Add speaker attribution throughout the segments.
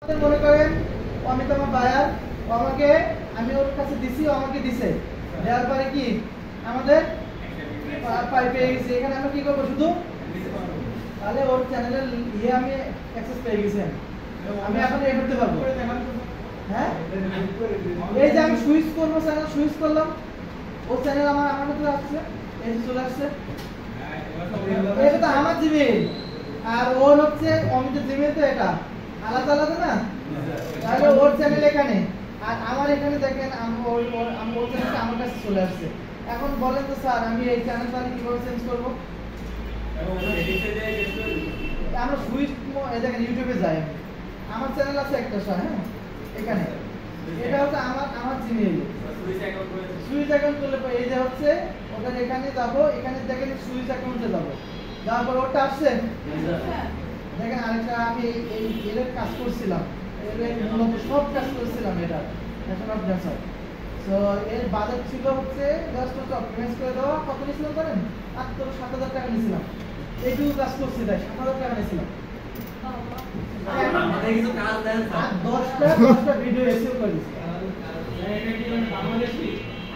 Speaker 1: মনে করেন অমিত আমার বায়ার, আমাকে আমি ওর কাছে দিছি, আমাকে দিছে, দেওয়ার পরে কি আমাদের পাই পেয়ে গেছি। এখানে আমরা কি করবো, শুধু তাহলে ওর চ্যানেলের ইয়ে আমি অ্যাক্সেস পেয়ে গেছি, আমি এখন এ করতে পারবো। হ্যাঁ, এই যে আমি সুইচ করবো, চ্যানেল সুইচ করলাম, ও চ্যানেল আমার আমার মধ্যে আসছে, এই যে চলে আসছে। এটা তো আমার জিমেইল আর ওর হচ্ছে অমিতের জিমেইল, তো এটা আলাদা আলাদা না? তাহলে ওর চ্যানেল এখানে আর আমার এখানে দেখেন ওর চ্যানেলটা আমার কাছে চলে আসছে। এখন বলেন তো স্যার, আমি এই চ্যানেল তাহলে কিভাবে চেঞ্জ করবো? আমরা সুইচ দেখেন ইউটিউবে যাই, আমার চ্যানেল আছে একটা স্যার, হ্যাঁ এখানে এটা হচ্ছে আমার জিমেইল সুইচ অ্যাকাউন্ট করলে এই যে হচ্ছে ওটা, এখানে যাবো, এখানে দেখেন সুইচ অ্যাকাউন্টে যাবো, যাওয়ার পর ওটা আসছে। দেখেন আরেকটা আমি এই এর কাজ করছিলাম, মূলত সব কাজ করছিলাম এটা ন্যাশনাল অফ ড্যান্সার। সো এর বাজেট ছিল হচ্ছে জাস্ট হচ্ছে অপটিমাইজ করে দেওয়া। কত নিয়েছিলাম জানেন? 7,000 টাকা নিয়েছিলাম। এইটুকু কাজ করছি তাই 7,000 টাকা নিয়েছিলাম। দশটা ভিডিও এসিও করেছি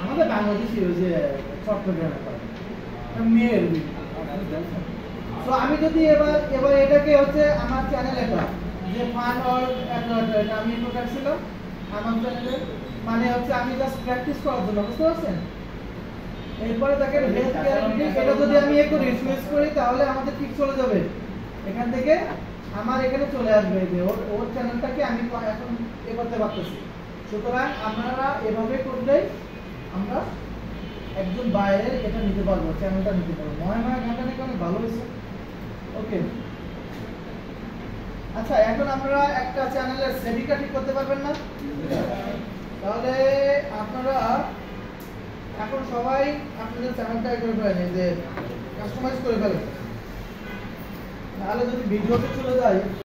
Speaker 1: আমাদের বাংলাদেশি, ওই যে চট্টগ্রামে মেয়ের। তো আমি যদি এবার এটাকে হচ্ছে আমার চ্যানেল, এটা যে ফান অর এটা আমি ইনপুট ছিলাম আমার চ্যানেলে, মানে হচ্ছে আমি জাস্ট প্র্যাকটিস করার জন্য, বুঝতে পারছেন? এরপরে দেখেন হেলথ কেয়ার ভিডিও, এটা যদি আমি একটু রিফ্রেশ করি তাহলে আমাদের ঠিক চলে যাবে, এখান থেকে আমার এখানে চলে আসবে যে ওর চ্যানেলটাকে আমি এখন এ করতে পারতেছি। সুতরাং আপনারা এভাবে করলেই আমরা একজন বাইরের এটা নিতে পারবো, চ্যানেলটা নিতে পারবো। মনে ঘাটা নাকি অনেক ভালো হয়েছে। ওকে, আচ্ছা এখন আমরা একটা চ্যানেলের সেটিংটা ঠিক করতে পারবেন না? তাহলে আপনারা এখন সবাই আপনাদের চ্যানেলটা করে ফেলেন, যে কাস্টমাইজ করে ফেলেন, তাহলে যদি ভিডিওতে চলে যায়